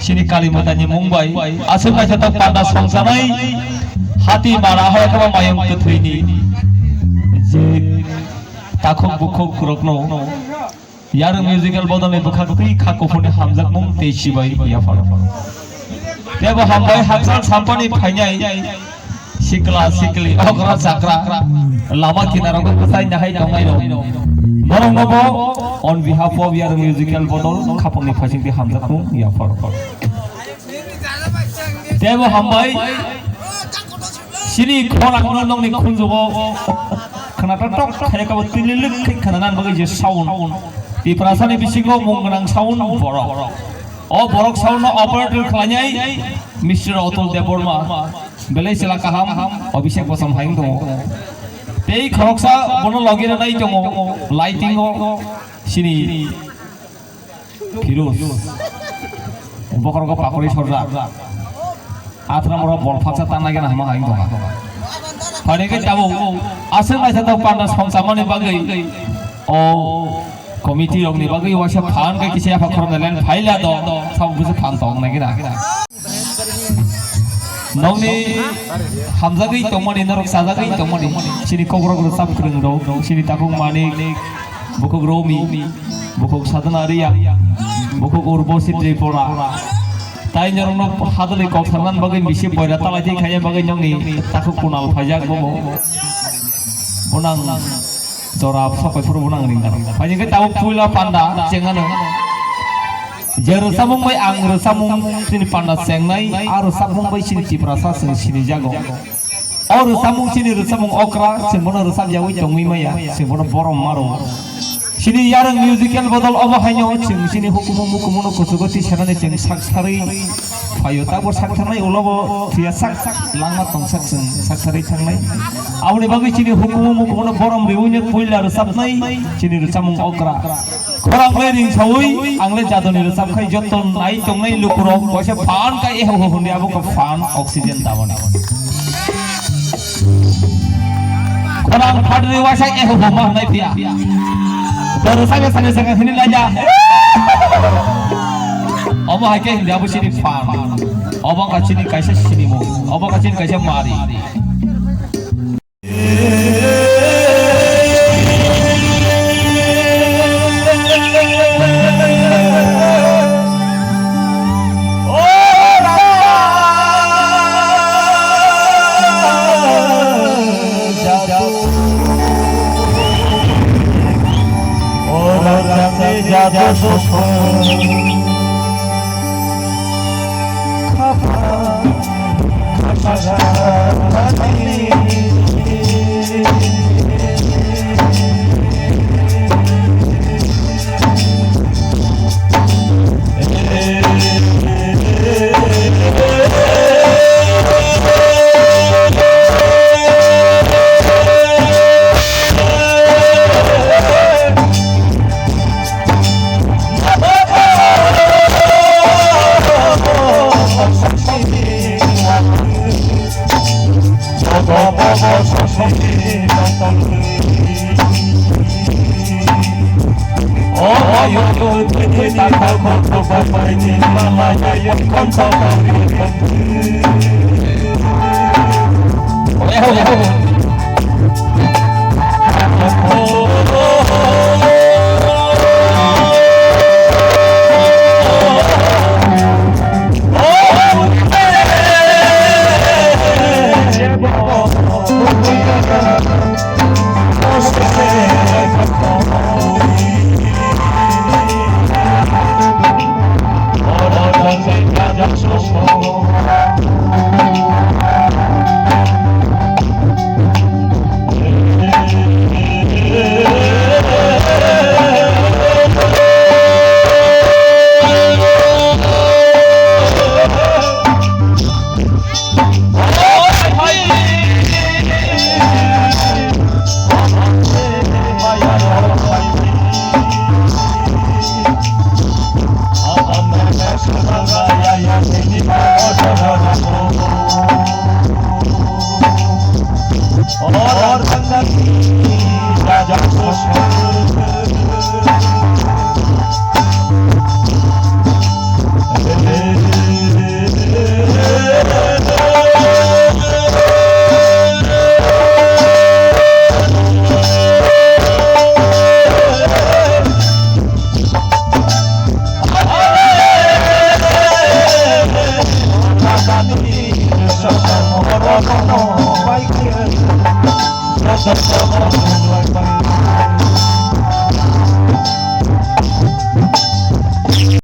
Sini Kalimantan Mumbai asal kaisa tak pada songsanai hati marah hai kama mayang ketrini je takuk bukuk kurokno yar musical bodone bukhakti khakofone hamjak mum teisi bai ya faro tebo hambai haksan sampani phainai sikla sikli okra sakra lama kinara ko kusai nahai dongai ro borong nobo on behalf of yar musical bodol khaponi phasingti hamjak mum ya faro tebo hambai sini khorak nong ni khunjogo khana tok khaya ka tililuk khana bagai je sound di perasaan bisingo munggenang sound borok o borok sound operator khlanyai Mr. Otol Deborma belai sila kaham Abhishek Bosam haing dong tei khoroksa bono login nai jongo lighting o sini Firuz bokor ko pakori sorja atra mora bol faksa tanna gena hama haing dong pane ke tabo asal mai sata panda samsamane bagai o komiti rok ni bagai wasa phan ka kisi apa khorna len phaila do sab busu phan tong na gina nongni hamzagai tongmani narok sajagai tongmani sini kogrog sab krung ro sini takung manik bukuk romi bukuk sadana riya bukuk urbosi tripura tai nyorong no hadali kok sangan bagai bisi boira talai khaya bagai nyongni takuk kunal phajak bomo bonang jorap sapai furu bonang ringkan phajing ke tahu puila panda jengana jeru samung bai ang ru samung sini panda sengnai aru samung bai sini ciprasa sini jago aru samung sini ru samung okra sembono ru sam jawi tongmi maya sembono borom maro sini yarang musical bodol obo hanyo sini hukumu kusugoti serane ceng saksari payo tabor saktanai ulobo tia sak langma tongsak saksari tangnai awni bagi sini hukumu borom riunya puila ru sapnai sini ru samung okra korang ring sawi angle jadoni ru sap khai joton nai tongnai lukuro boise fan ka e ho hundi abu ka fan oxygen tabon korang phadri wasa e ho ma nai pia baru sangat ini aja. Omong hake hindi abu sini fan. Omong kacini kaisa sini mo. Omong kacini kaisa mari. Raja Santa